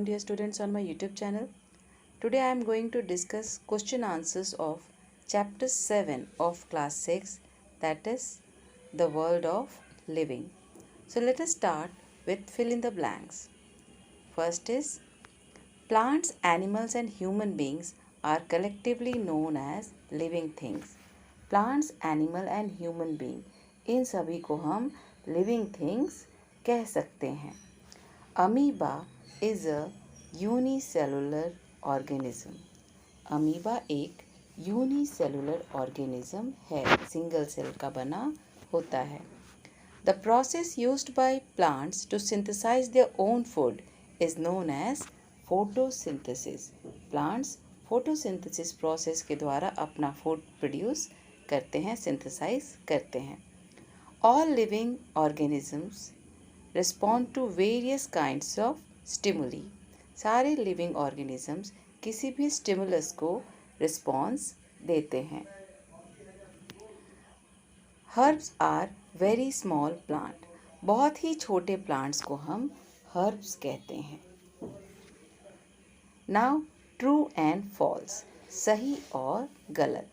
dear students on my YouTube channel. Today I am going to discuss question answers of chapter 7 of class 6, that is the world of living. So let us start with fill in the blanks. First is plants, animals and human beings are collectively known as living things. Plants, animal and human being, इन सभी को हम living things कह सकते हैं. Amoeba is a unicellular organism. Amoeba एक unicellular organism है, single cell का बना होता है. The process used by plants to synthesize their own food is known as photosynthesis. Plants photosynthesis process के द्वारा अपना फूड प्रोड्यूस करते हैं, सिंथेसाइज करते हैं. All living organisms respond to various kinds of stimuli. सारे लिविंग ऑर्गेनिजम्स किसी भी स्टिमुलस को रिस्पॉन्स देते हैं. Herbs are very small plant. बहुत ही छोटे प्लांट्स को हम हर्ब्स कहते हैं. नाउ ट्रू एंड फॉल्स, सही और गलत.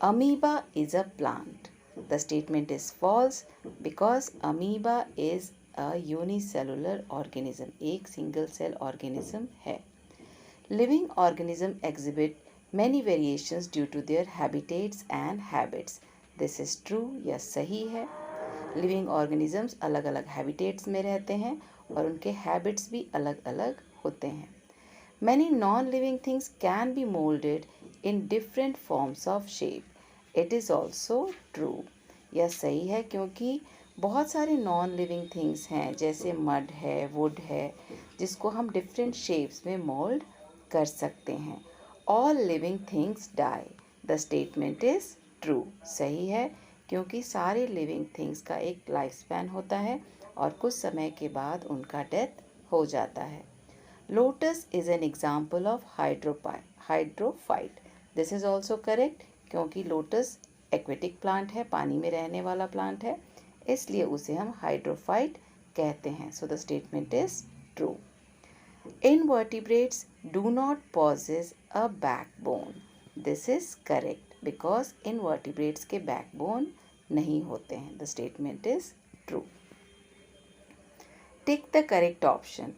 Amoeba is a plant. The statement is false because amoeba is a unicellular organism. एक single cell organism है. Living organism exhibit many variations due to their habitats and habits. This is true. यह सही है. Living organisms अलग अलग habitats में रहते हैं और उनके habits भी अलग अलग होते हैं. Many non-living things can be molded in different forms of shape. It is also true. यह सही है क्योंकि बहुत सारे नॉन लिविंग थिंग्स हैं, जैसे मड है, वुड है, जिसको हम डिफरेंट शेप्स में मोल्ड कर सकते हैं. All living things die. The statement is true. सही है क्योंकि सारे लिविंग थिंग्स का एक लाइफ स्पैन होता है और कुछ समय के बाद उनका डेथ हो जाता है. Lotus is an example of hydrophyte. This is also correct क्योंकि लोटस एक्वेटिक प्लांट है, पानी में रहने वाला प्लांट है, इसलिए उसे हम हाइड्रोफाइट कहते हैं. So the statement is true. Invertebrates do not possess a backbone. This is correct because invertebrates के बैकबोन नहीं होते हैं. The statement is true. Tick the correct option.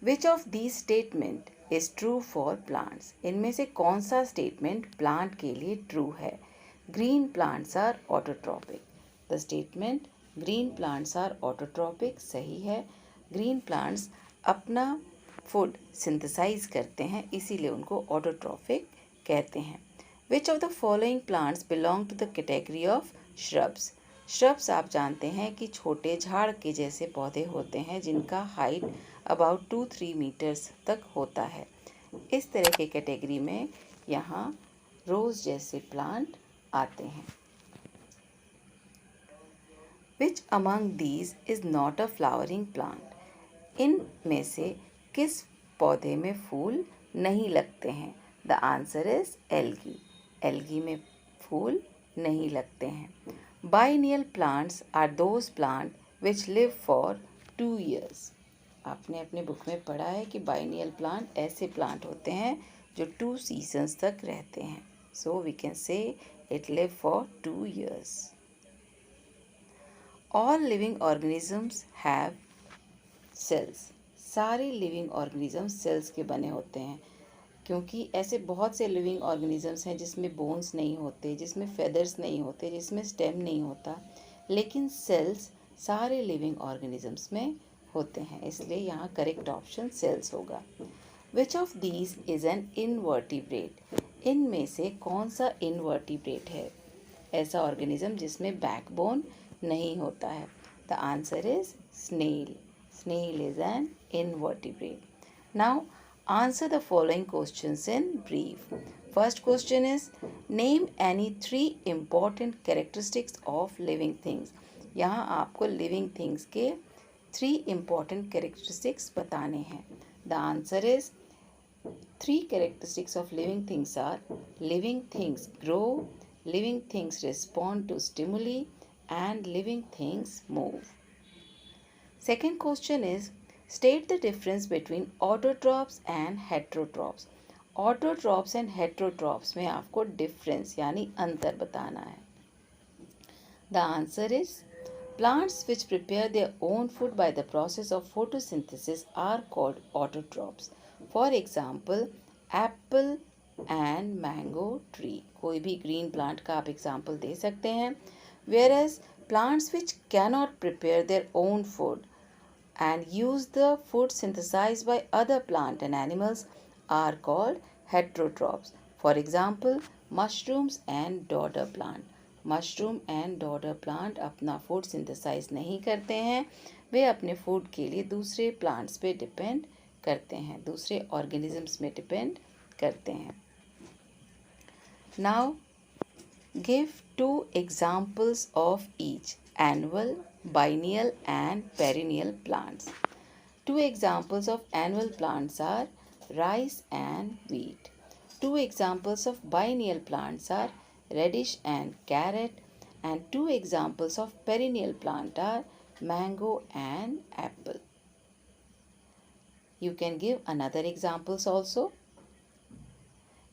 Which of these statement is true for plants. इनमें से कौन सा statement plant के लिए ट्रू है. Green plants are autotrophic. The statement green plants are autotrophic सही है. ग्रीन प्लांट्स अपना फूड सिंथेसाइज करते हैं, इसीलिए उनको ऑटोट्रॉपिक कहते हैं. Which of the following plants belong to the category of shrubs. Shrubs आप जानते हैं कि छोटे झाड़ के जैसे पौधे होते हैं जिनका हाइट अबाउट 2-3 मीटर्स तक होता है. इस तरह के कैटेगरी में यहाँ रोज जैसे प्लांट आते हैं. Which among these is not a flowering plant. इन में से किस पौधे में फूल नहीं लगते हैं. The answer is algae. Algae में फूल नहीं लगते हैं. Biennial plants are those plant which live for 2 years. आपने अपने बुक में पढ़ा है कि बाइनियल प्लांट ऐसे प्लांट होते हैं जो 2 seasons तक रहते हैं. So we can say it live for 2 years. All living organisms have cells. सारे लिविंग ऑर्गेनिजम्स सेल्स के बने होते हैं क्योंकि ऐसे बहुत से लिविंग ऑर्गेनिजम्स हैं जिसमें बोन्स नहीं होते, जिसमें फेदर्स नहीं होते, जिसमें स्टेम नहीं होता, लेकिन सेल्स सारे लिविंग ऑर्गेनिजम्स में होते हैं, इसलिए यहाँ करेक्ट ऑप्शन सेल्स होगा. विच of these is an invertebrate. इनमें से कौन सा इनवर्टिब्रेट है, ऐसा ऑर्गेनिज्म जिसमें बैकबोन नहीं होता है. The answer is snail. Snail is an invertebrate. Now answer the following questions in brief. First question is name any 3 important characteristics of living things. यहाँ आपको living things के 3 important characteristics बताने हैं. The answer is 3 characteristics of living things are living things grow, living things respond to stimuli and living things move. Second question is State the difference between autotrophs and heterotrophs. Autotrophs and heterotrophs में आपको difference यानी अंतर बताना है. The answer is plants which prepare their own food by the process of photosynthesis are called autotrophs. For example, apple and mango tree. कोई भी green plant का आप example दे सकते हैं. Whereas plants which cannot prepare their own food and use the food synthesized by other plant and animals are called heterotrophs. For example, mushrooms and dodder plant. Mushroom and डॉडर plant अपना food synthesise नहीं करते हैं, वे अपने food के लिए दूसरे plants पे depend करते हैं, दूसरे ऑर्गेनिजम्स में डिपेंड करते हैं. Now give 2 examples of each annual, biennial and perennial plants. 2 examples of annual plants are rice and wheat. 2 examples of biennial plants are radish and carrot, and 2 examples of perennial plant are mango and apple. You can give another examples also.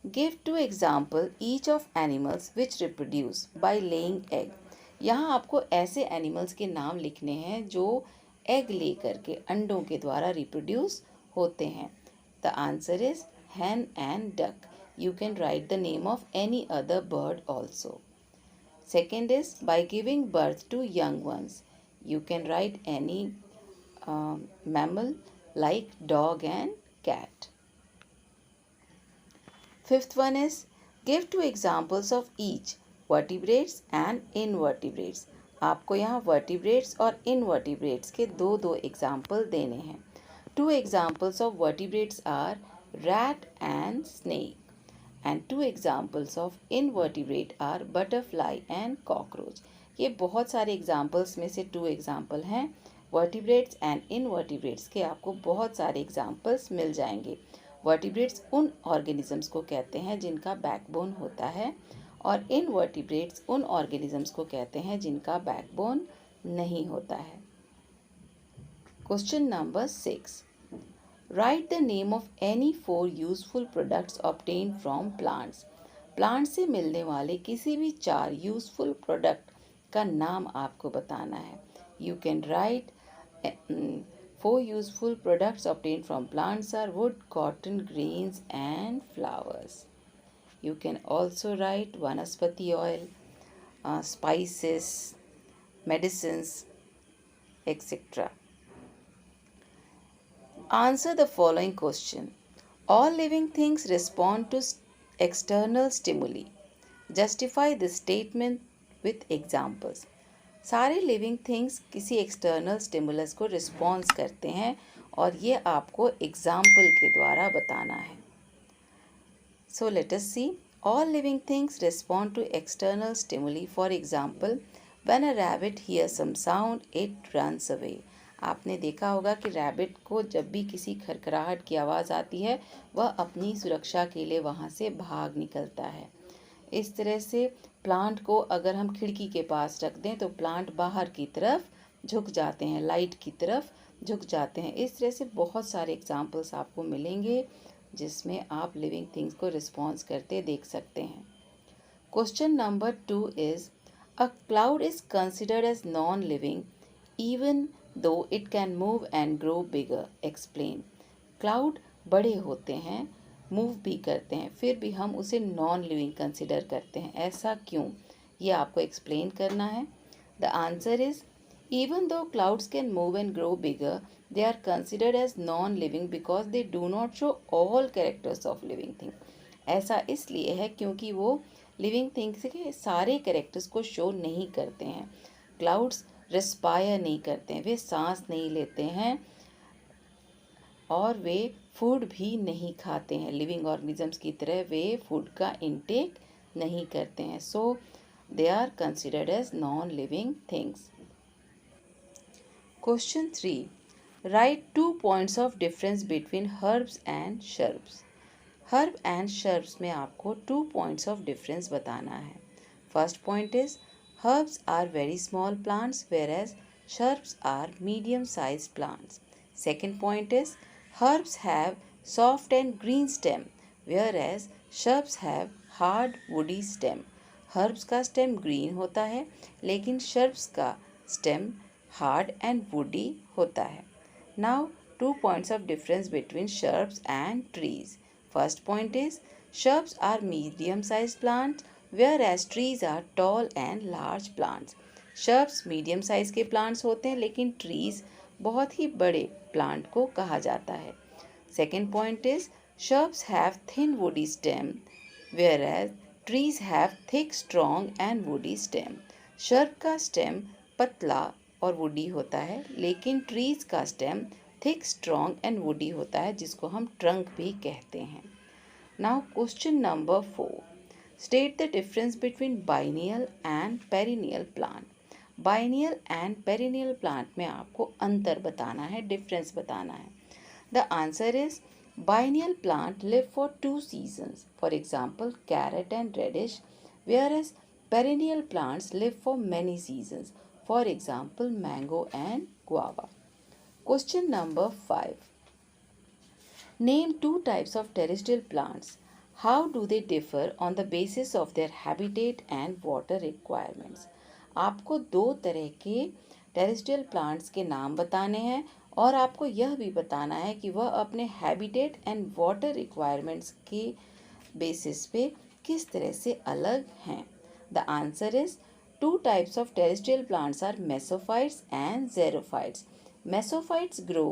Give 2 example each of animals which reproduce by laying egg. यहाँ आपको ऐसे animals के नाम लिखने हैं जो egg लेकर के अंडों के द्वारा रिप्रोड्यूस होते हैं. The answer is hen and duck. You can write the name of any other bird also. Second is by giving birth to young ones. You can write any mammal like dog and cat. Fifth one is give 2 examples of each vertebrates and invertebrates. आपको यहाँ vertebrates और invertebrates के दो example देने हैं. 2 examples of vertebrates are rat and snake. And 2 examples of invertebrate are butterfly and cockroach. ये बहुत सारे examples में से 2 example हैं. Vertebrates and invertebrates के आपको बहुत सारे examples मिल जाएंगे. Vertebrates उन organisms को कहते हैं जिनका backbone होता है और invertebrates उन organisms को कहते हैं जिनका backbone नहीं होता है. Question number 6. Write the name of any 4 useful products obtained from plants. Plant से मिलने वाले किसी भी 4 यूजफुल प्रोडक्ट का नाम आपको बताना है. You can write 4 useful products obtained from plants are wood, cotton, grains and flowers. You can also write vanaspati oil, spices, medicines, etc. Answer the following question. All living things respond to external stimuli. Justify this statement with examples. सारे living things किसी external stimulus को response करते हैं और ये आपको example के द्वारा बताना है. So let us see. All living things respond to external stimuli. For example, when a rabbit hears some sound, it runs away. आपने देखा होगा कि रैबिट को जब भी किसी खरखराहट की आवाज़ आती है वह अपनी सुरक्षा के लिए वहाँ से भाग निकलता है. इस तरह से प्लांट को अगर हम खिड़की के पास रख दें तो प्लांट बाहर की तरफ झुक जाते हैं, लाइट की तरफ झुक जाते हैं. इस तरह से बहुत सारे एग्जाम्पल्स आपको मिलेंगे जिसमें आप लिविंग थिंग्स को रिस्पॉन्स करते देख सकते हैं. Question number 2 is a cloud is considered as non living even though it can move and grow bigger. Explain. Cloud बड़े होते हैं, मूव भी करते हैं, फिर भी हम उसे नॉन लिविंग कंसिडर करते हैं. ऐसा क्यों, ये आपको एक्सप्लेन करना है. The answer is even though clouds can move and grow bigger, they are considered as non-living because they do not show all characters of living thing. ऐसा इसलिए है क्योंकि वो लिविंग थिंग्स के सारे कैरेक्टर्स को शो नहीं करते हैं. क्लाउड्स रेस्पायर नहीं करते हैं, वे सांस नहीं लेते हैं और वे फूड भी नहीं खाते हैं. लिविंग ऑर्गेनिजम्स की तरह वे फूड का इनटेक नहीं करते हैं. So they are considered as non living things. Question 3. Write 2 points of difference between herbs and shrubs. Herb and shrubs में आपको 2 पॉइंट्स ऑफ डिफरेंस बताना है. First point is herbs are very small plants whereas shrubs are medium sized plants. Second point is herbs have soft and green stem, whereas shrubs have hard woody stem. Herbs का stem green होता है, लेकिन shrubs का stem hard and woody होता है. Now, 2 points of difference between shrubs and trees. First point is shrubs are medium-sized plants, whereas trees are tall and large plants. Shrubs medium size के plants होते हैं, लेकिन trees बहुत ही बड़े plant को कहा जाता है. Second point is shrubs have thin woody stem, whereas trees have thick, strong and woody stem. shrub का स्टेम पतला और वुडी होता है, लेकिन ट्रीज का stem thick, strong and woody होता है, जिसको हम ट्रंक भी कहते हैं. Now question number 4. State the difference between biennial and perennial plant. Biennial and perennial plant में आपको अंतर बताना है, डिफरेंस बताना है. The answer is biennial plant live for 2 seasons, for example carrot and radish, whereas perennial plants live for many seasons, for example mango and guava. Question number 5. Name 2 types of terrestrial plants. How do they differ on the basis of their habitat and water requirements? आपको 2 तरह के terrestrial plants के नाम बताने हैं और आपको यह भी बताना है कि वह अपने हैबिटेट एंड वाटर रिक्वायरमेंट्स के बेसिस पे किस तरह से अलग हैं. The answer is 2 types of terrestrial plants are mesophytes and xerophytes. Mesophytes grow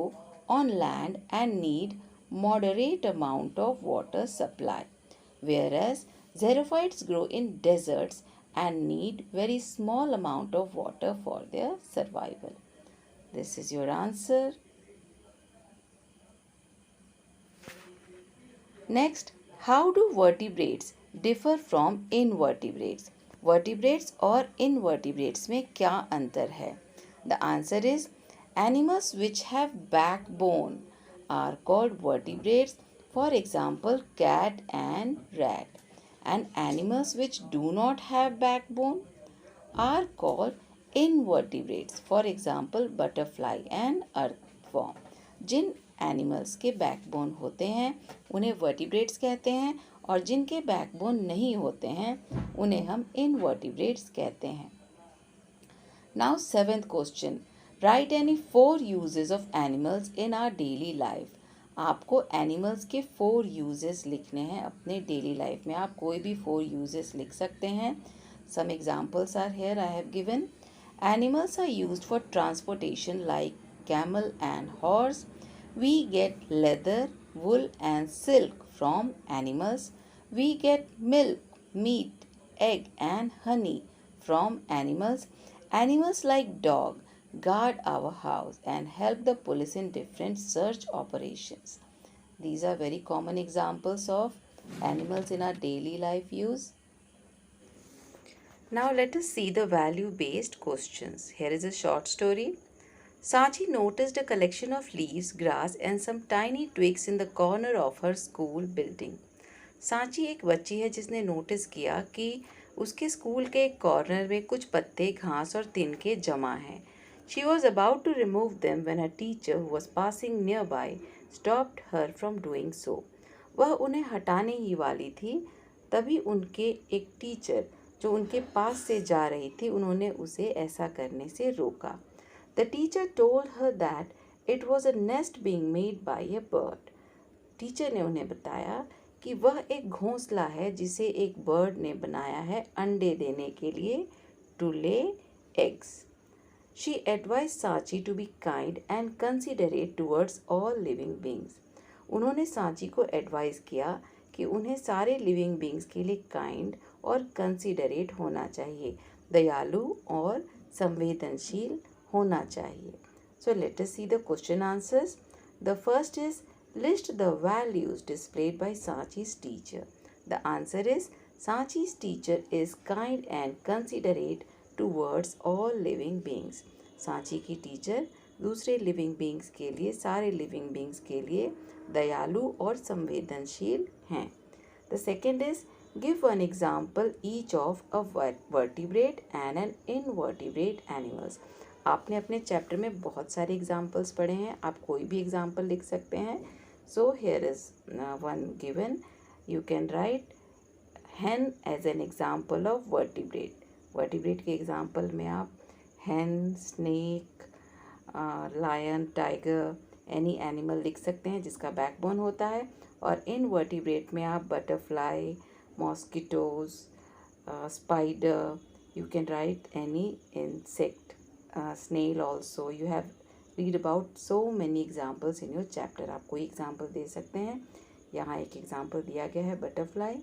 on land and need moderate amount of water supply, whereas xerophytes grow in deserts and need very small amount of water for their survival. This is your answer. Next, how do vertebrates differ from invertebrates? Vertebrates और invertebrates में क्या अंतर है? The answer is animals which have backbone are called vertebrates. For example, cat and rat. And animals which do not have backbone are called invertebrates. For example, butterfly and earthworm. जिन animals के backbone होते हैं उन्हें vertebrates कहते हैं, और जिनके backbone नहीं होते हैं उन्हें हम इनवर्टिब्रेट्स कहते हैं. Now 7th question. Write any 4 uses of animals in our daily life. आपको एनिमल्स के 4 यूजेस लिखने हैं अपने डेली लाइफ में. आप कोई भी 4 यूजेस लिख सकते हैं. Some examples are here I have given. Animals are used for transportation like camel and horse. We get leather, wool and silk from animals. We get milk, meat, egg and honey from animals. Animals like dog guard our house and help the police in different search operations. These are very common examples of animals in our daily life use. Now let us see the value-based questions. Here is a short story. Sachi noticed a collection of leaves, grass and some tiny twigs in the corner of her school building. Sanchi एक बच्ची है जिसने notice किया कि उसके school के एक corner में कुछ पत्ते, घास और तिनके जमा हैं. She was about to remove them when her teacher, who was passing nearby, stopped her from doing so. वह उन्हें हटाने ही वाली थी, तभी उनके एक टीचर जो उनके पास से जा रही थी उन्होंने उसे ऐसा करने से रोका. The teacher told her that it was a nest being made by a bird. Teacher ने उन्हें बताया कि वह एक घोंसला है जिसे एक बर्ड ने बनाया है अंडे देने के लिए, to lay eggs. She advised Sachi to be kind and considerate towards all living beings. उन्होंने सांची को एडवाइस किया कि उन्हें सारे लिविंग बींग्स के लिए काइंड और कंसिडरेट होना चाहिए, दयालु और संवेदनशील होना चाहिए. So let us see the question answers. The first is list the values displayed by Sanchi's teacher. The answer is Sanchi's teacher is kind and considerate towards all living beings. Sanchi की टीचर दूसरे लिविंग बींग्स के लिए, सारे living beings के लिए दयालु और संवेदनशील हैं. The second is give one example each of a vertebrate and an invertebrate animals. आपने अपने चैप्टर में बहुत सारे एग्जाम्पल्स पढ़े हैं, आप कोई भी एग्जाम्पल लिख सकते हैं. So here is one given. You can write hen as an example of vertebrate. Vertebrate के एग्जाम्पल में आप hen, snake, lion, tiger, any animal लिख सकते हैं जिसका बैकबोन होता है. और इन वर्टिब्रेट में आप butterfly, mosquitoes, spider, you can write any insect, snail also. You have read about so many examples in your chapter. आप कोई एग्जाम्पल दे सकते हैं. यहाँ एक एग्जाम्पल दिया गया है butterfly.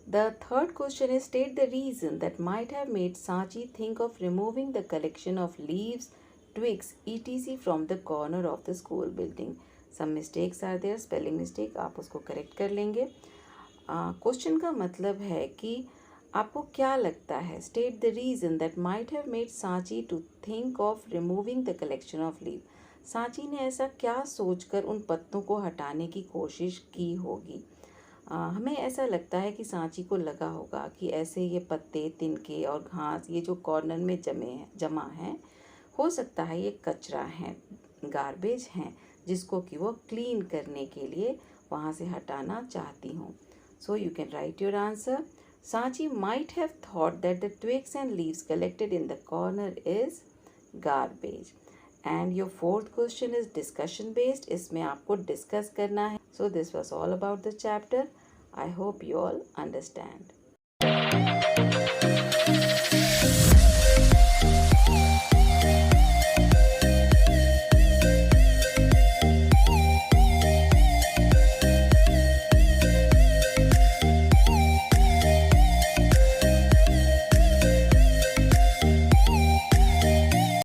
The third question is, state the reason that might have made Sachi think of removing the collection of leaves, twigs, etc. from the corner of the school building. Some mistakes are there, spelling mistake, आप उसको correct कर लेंगे. Question का मतलब है कि आपको क्या लगता है. State the reason that might have made Sachi to think of removing the collection of leaves. Sanchi ने ऐसा क्या सोचकर उन पत्तों को हटाने की कोशिश की होगी. हमें ऐसा लगता है कि सांची को लगा होगा कि ऐसे ये पत्ते, तिनके और घास ये जो कॉर्नर में जमा हैं, हो सकता है ये कचरा है, गार्बेज हैं, जिसको कि वो क्लीन करने के लिए वहाँ से हटाना चाहती हूँ. So you can write your answer. Sanchi might have thought that the twigs and leaves collected in the corner is garbage. And your fourth question is discussion based. इसमें आपको डिस्कस करना है. So this was all about the chapter. I hope you all understand.